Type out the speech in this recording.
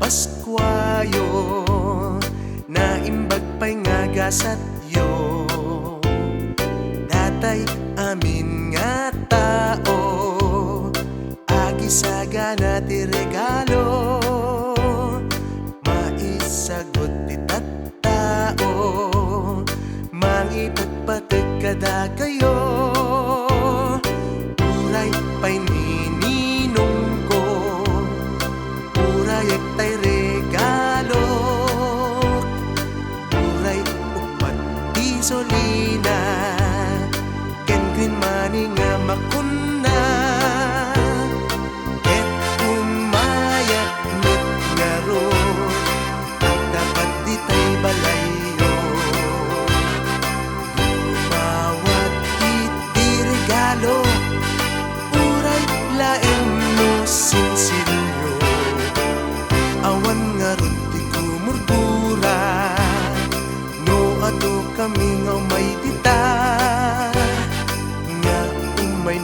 Paskwayo na imbag pa'y nga gasatyo. Datay amin nga tao, agi sagana ti regalo. Maisagot ti tattao, mangipagpatag kada kayo. Uray pa'y nininong ko, uray tay regalo. Uray upat di solina, ken green money nga makuna. Ket umayat nut nga ron, ang dapat di tay balayo. Dumawat iti regalo, uray laeng no sinsilyo. Awan nga ron ti kumurmura, no ato kami nga may dita. Nga umay